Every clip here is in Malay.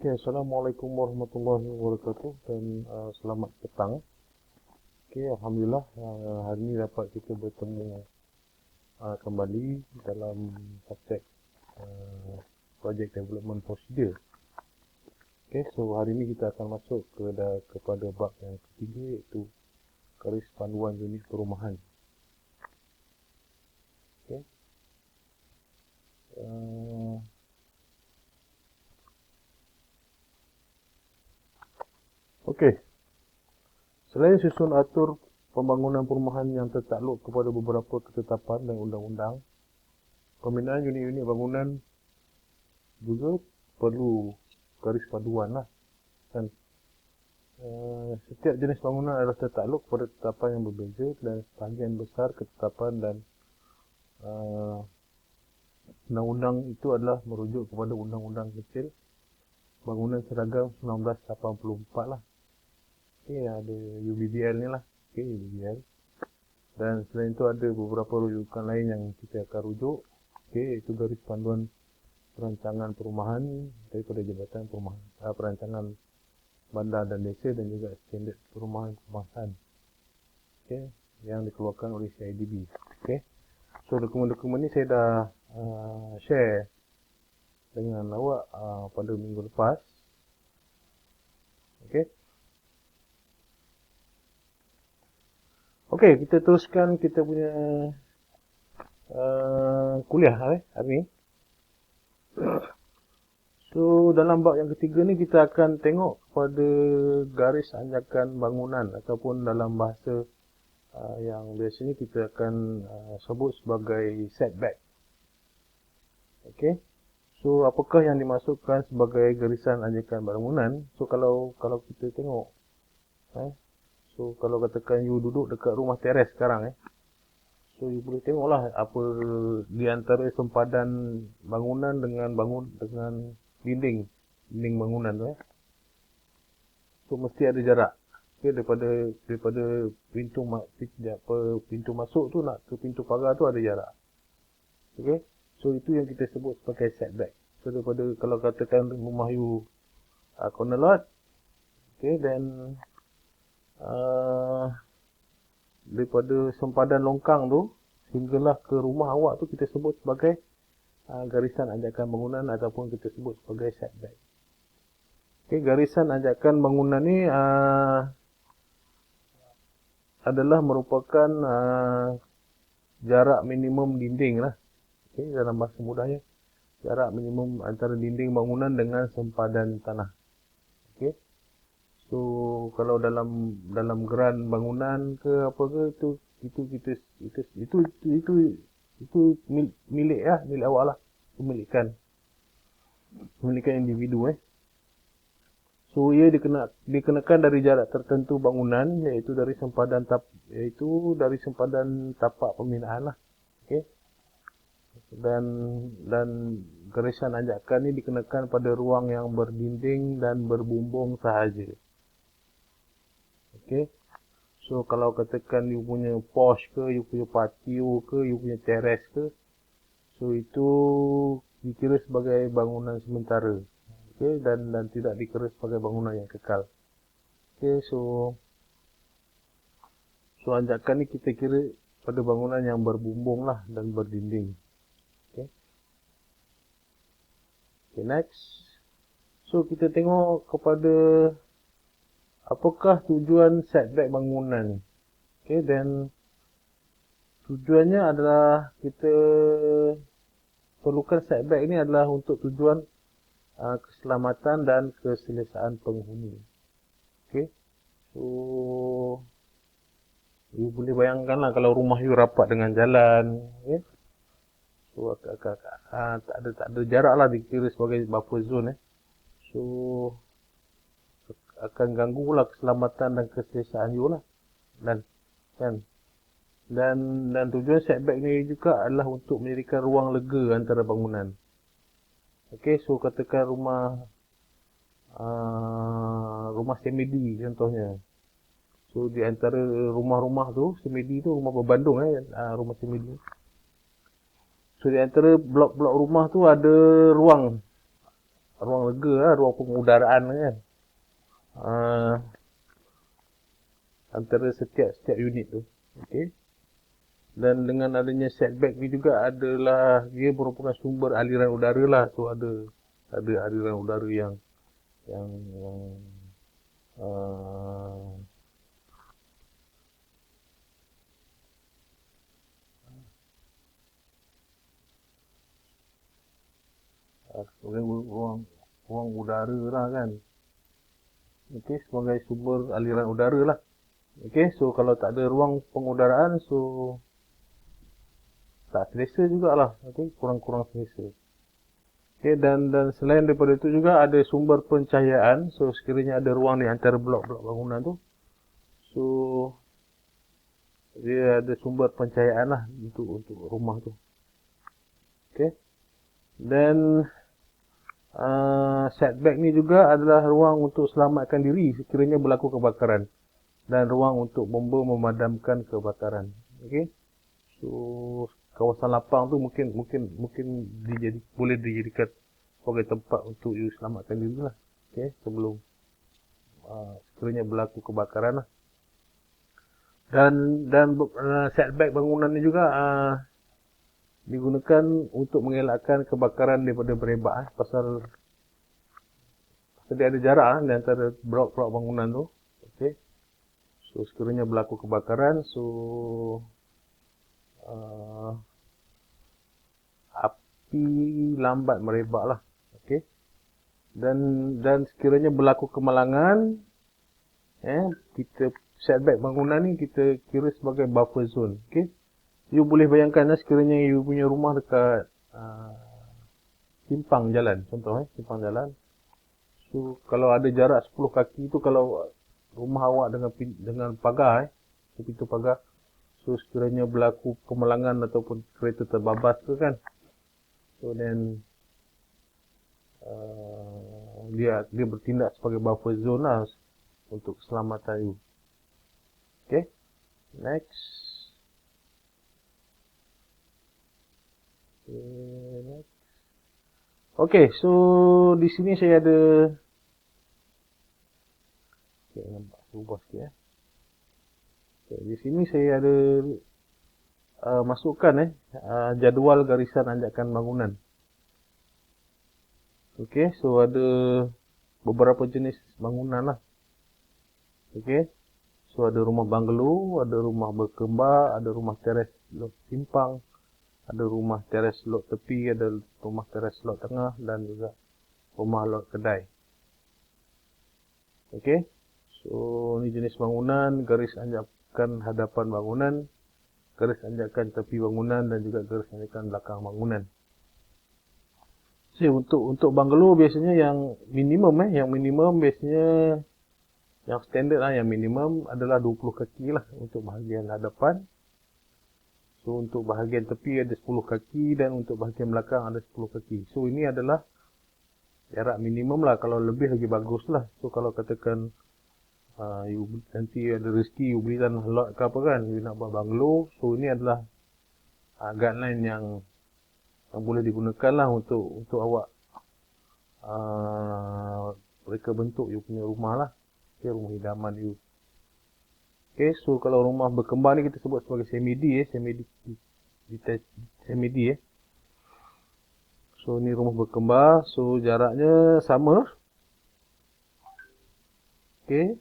Oke, Assalamualaikum warahmatullahi wabarakatuh dan selamat petang. Oke, Alhamdulillah hari ini dapat kita bertemu kembali dalam subjek Project Development Procedure. Oke, so hari ini kita akan masuk kepada bab yang ketiga, iaitu garis panduan unit perumahan. Oke. Okey. Selain susun atur pembangunan perumahan yang tertakluk kepada beberapa ketetapan dan undang-undang, pembinaan unit-unit bangunan juga perlu garis panduan lah. Dan setiap jenis bangunan adalah tertakluk pada ketetapan yang berbeza, dan sebahagian besar ketetapan dan undang-undang itu adalah merujuk kepada Undang-Undang Kecil Bangunan Seragam 1984 lah. Okey, ada UBBL ni lah. Okey, UBBL. Dan selain itu ada beberapa rujukan lain yang kita akan rujuk. Okey, iaitu garis panduan perancangan perumahan daripada Jabatan Perancangan Bandar dan Desa, dan juga standard perumahan kebangsaan. Okey, yang dikeluarkan oleh CIDB. Okey. So dokumen-dokumen ni saya dah share dengan awak pada minggu lepas. Okey. Okey, kita teruskan kita punya kuliah hari ni. So, dalam bab yang ketiga ni kita akan tengok pada garis anjakan bangunan, ataupun dalam bahasa yang biasanya kita akan sebut sebagai setback. Okey. So, apakah yang dimasukkan sebagai garisan anjakan bangunan? So, kalau kita tengok, so kalau katakan you duduk dekat rumah teres sekarang, so you boleh tengoklah apa di antara sempadan bangunan dengan dinding bangunan tu. So mesti ada jarak. Okay, daripada pintu masuk tu nak ke pintu pagar tu ada jarak. Okay, so itu yang kita sebut sebagai setback. So daripada, kalau katakan rumah you corner lot, okay, then daripada sempadan longkang tu hinggalah ke rumah awak tu kita sebut sebagai garisan anjakan bangunan, ataupun kita sebut sebagai setback. Okay, garisan anjakan bangunan ni adalah merupakan jarak minimum dinding lah. Okay, dalam bahasa mudahnya, jarak minimum antara dinding bangunan dengan sempadan tanah. Okay. So kalau dalam geran bangunan ke apa ke, itu milik awak lah, pemilikan individu. So ia dikenakan dari jarak tertentu bangunan, iaitu dari sempadan tapak pembinaan lah. Okey. Dan garisan anjakan ni dikenakan pada ruang yang berdinding dan berbumbung sahaja. Okey. So kalau katakan you punya porch ke, you punya patio ke, you punya teres ke, so itu dikira sebagai bangunan sementara. Okey, dan tidak dikira sebagai bangunan yang kekal. Okey, so anjakan ni kita kira pada bangunan yang berbumbung lah dan berdinding. Okey. Okay, next. So kita tengok kepada apakah tujuan setback bangunan. Okay, dan tujuannya adalah kita perlukan setback ini adalah untuk tujuan keselamatan dan keselesaan penghuni. Okay. So you boleh bayangkanlah kalau rumah you rapat dengan jalan, okay. So tak ada jarak lah, dikira sebagai buffer zone. So akan ganggulah keselamatan dan keselesaan you lah. Dan tujuan setback ni juga adalah untuk menyediakan ruang lega antara bangunan. Okey, so katakan rumah semedi contohnya. So di antara rumah-rumah tu, semedi tu rumah berbandung rumah semedi. So di antara blok-blok rumah tu ada ruang ruang lega lah, ruang pengudaraan kan. Uh, antara setiap unit tu. Okey. Dan dengan adanya setback ni juga adalah dia merupakan sumber aliran udara lah. So ada aliran udara yang uh, ruang udara lah kan. Okey, sebagai sumber aliran udara lah. Okey, so kalau tak ada ruang pengudaraan, so tak selesa jugalah. Okey, kurang-kurang selesa. Okey, dan selain daripada itu juga ada sumber pencahayaan. So sekiranya ada ruang di antara blok-blok bangunan tu, so dia ada sumber pencahayaan lah untuk rumah tu. Okey. Dan setback ni juga adalah ruang untuk selamatkan diri sekiranya berlaku kebakaran dan ruang untuk bomba memadamkan kebakaran. Okey. So kawasan lapang tu mungkin boleh dijadikan sebagai tempat untuk you selamatkan diri lah. Okey, sebelum sekiranya berlaku kebakaran lah. Dan setback bangunan ni juga digunakan untuk mengelakkan kebakaran daripada merebak pasal dia ada jarak di antara blok-blok bangunan tu. Okey. So sekiranya berlaku kebakaran, so api lambat merebak lah. Okey. Dan sekiranya berlaku kemalangan, kita setback bangunan ni kita kira sebagai buffer zone. Okey. You boleh bayangkan sekiranya you punya rumah dekat simpang jalan, contoh simpang jalan. So kalau ada jarak 10 kaki tu, kalau rumah awak dengan pagar, pintu pagar, so sekiranya berlaku kemalangan ataupun kereta terbabas tu kan, so then dia bertindak sebagai buffer zone lah untuk keselamatan you. Okay, next. Okay, so di sini saya ada nampak berubah sikit Okay, di sini saya ada masukkan jadual garisan anjakan bangunan. Okay, so ada beberapa jenis bangunan lah. Okay, so ada rumah banglo, ada rumah berkembar, ada rumah teres lot simpang, ada rumah teres lot tepi, ada rumah teres lot tengah dan juga rumah lot kedai. Okay, so ni jenis bangunan, garis anjakan hadapan bangunan, garis anjakan tepi bangunan dan juga garis anjakan belakang bangunan. So untuk banglo biasanya yang minimum biasanya yang standard lah, yang minimum adalah 20 kaki lah untuk bahagian hadapan. So untuk bahagian tepi ada 10 kaki dan untuk bahagian belakang ada 10 kaki. So ini adalah jarak minimum lah, kalau lebih lagi bagus lah. So kalau katakan nanti ada rezeki you beli tanah lot ke apa kan, you nak buat banglo, so ini adalah guideline yang boleh digunakan lah untuk awak mereka bentuk you punya rumah lah. Okay, rumah idaman you. Okay, so kalau rumah berkembang ni kita sebut sebagai semi-D, semi-D. So ni rumah berkembang, so jaraknya sama. Okay,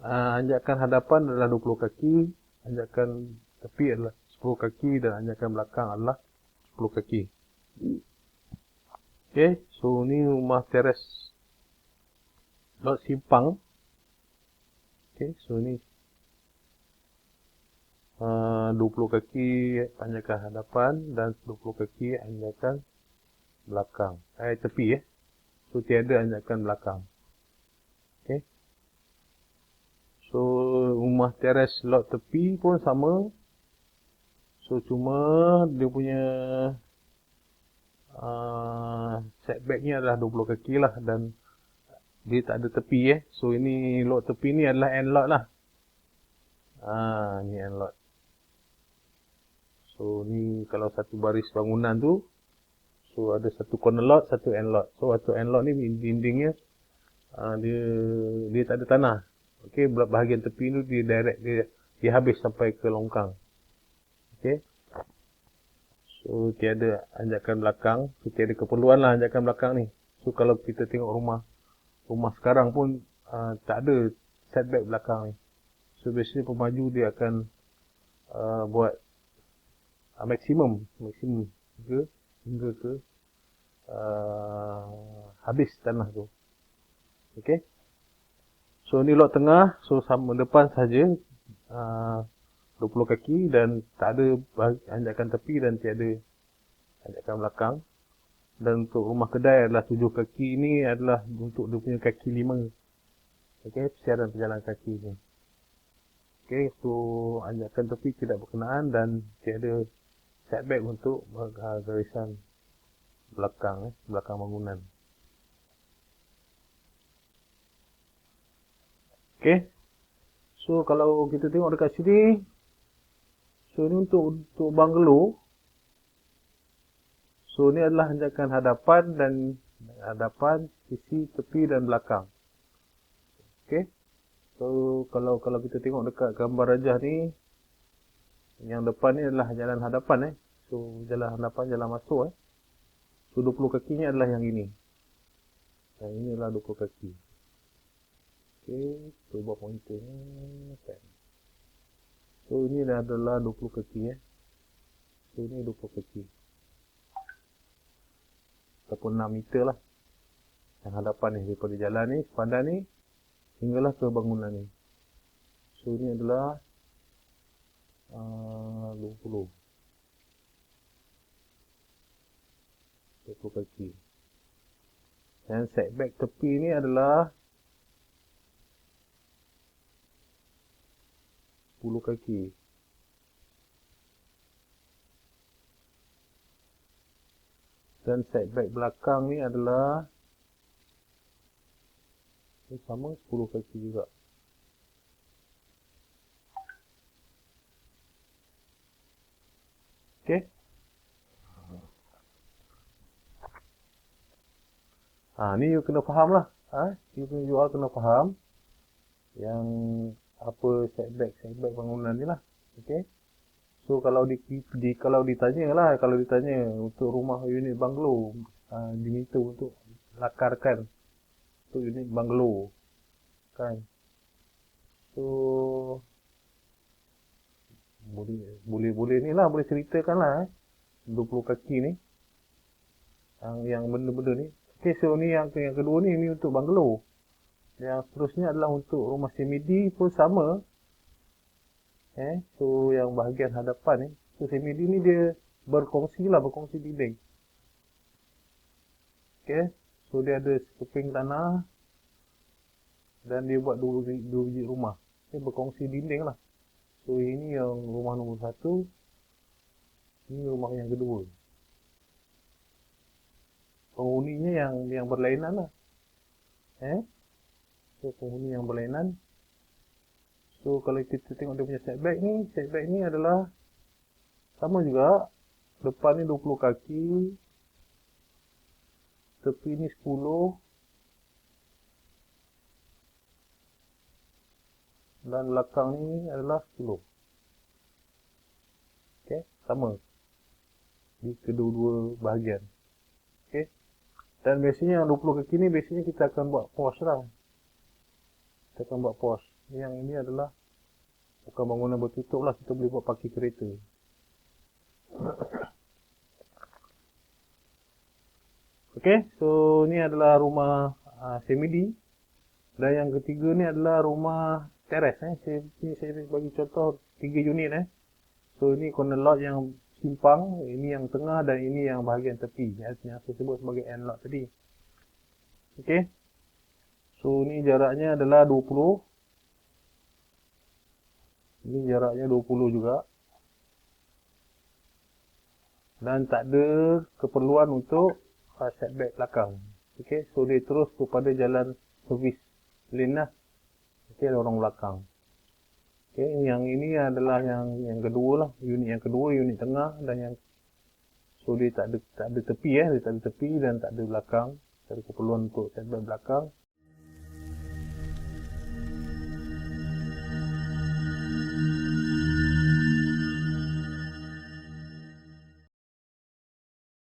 anjakan hadapan adalah 20 kaki, anjakan tepi adalah 10 kaki dan anjakan belakang adalah 10 kaki. Okay, so ni rumah teres lot simpang. Okay, so ni 20 kaki anjakan hadapan dan 20 kaki anjakan belakang. Tepi So tiada anjakan belakang. Okay. So rumah teres lot tepi pun sama. So cuma dia punya setbacknya adalah 20 kaki lah dan dia tak ada tepi So ini lot tepi ni adalah end lot lah. Ni end lot. So ni kalau satu baris bangunan tu, So ada satu corner lot, satu end lot. So satu end lot ni dindingnya dia tak ada tanah. Okey, bahagian tepi tu dia direct, dia habis sampai ke longkang. Okey. So tiada anjakan belakang, so tiada keperluan lah anjakan belakang ni. So kalau kita tengok rumah sekarang pun tak ada setback belakang ni. So biasanya pemaju dia akan buat maksimum hingga ke habis tanah tu. Okey. So ni lot tengah, so sama depan saja 20 kaki dan tak ada anjakan tepi dan tiada anjakan belakang. Dan untuk rumah kedai adalah 7 kaki, ni adalah untuk dia punya kaki 5. Okey, persiaran pejalan kaki ni. Okey, so anjakan tepi tidak berkenaan dan tiada setback untuk garisan belakang bangunan. Okey. So kalau kita tengok dekat sini, so ni untuk banglo. So ni adalah anjakan hadapan, sisi, tepi dan belakang. Okey. So kalau kita tengok dekat gambar rajah ni, yang depan ni adalah jalan hadapan So jalan hadapan, jalan masuk So 20 kakinya adalah yang ini. Yang ini adalah 20 kaki. Okey, cuba pointer ni. So ini adalah 20 kaki So ini 20 kaki. Ataupun 6 meter lah. Yang hadapan ni daripada jalan ni, sepadan ni hinggalah ke bangunan ni. So ini adalah 20 kaki. Dan setback tepi ni adalah 10 kaki. Dan setback belakang ni adalah sama 10 kaki juga. Okey. Ni you kena faham lah. You kena faham yang apa setback bangunan ni lah. Okey. So kalau ditanya untuk rumah unit banglo, diminta untuk lakarkan untuk unit banglo kan. So boleh ni lah, boleh ceritakan lah 20 kaki ni yang benda-benda ni. Okey, so ni yang kedua ni untuk banglo. Yang seterusnya adalah untuk rumah semedi pun sama. So yang bahagian hadapan ni, so semedi ni dia berkongsi dinding. Okey, so dia ada sekeping tanah dan dia buat dua biji rumah. Dia berkongsi dinding lah. So ini yang rumah nombor 1, ini rumah yang kedua. Penghuninya yang berlainan lah. So penghuni yang berlainan. So kalau kita tengok dia punya setback ni adalah sama juga. Depan ni 20 kaki, tepi ni 10, dan belakang ni adalah 10. Okey, sama di kedua-dua bahagian. Okey. Dan biasanya yang 20 kaki ni biasanya kita akan buat pos lah. Kita akan buat pos. Yang ini adalah bukan bangunan bertutup lah, kita boleh buat parking kereta. Okey, so ni adalah rumah semedi. Dan yang ketiga ni adalah rumah teres. Saya bagi contoh 3 unit. So ini corner lot yang simpang, ini yang tengah dan ini yang bahagian tepi yang saya sebut sebagai end lot tadi. Okey. So ni jaraknya adalah 20. Ini jaraknya 20 juga. Dan tak ada keperluan untuk setback belakang. Okey, so dia terus kepada jalan servis lane lah. Okey, lorong belakang. Okey, yang ini adalah yang kedua lah, unit yang kedua, unit tengah dan yang So dia tak ada tepi dia tak ada tepi dan tak ada belakang. Tak ada keperluan untuk standby belakang.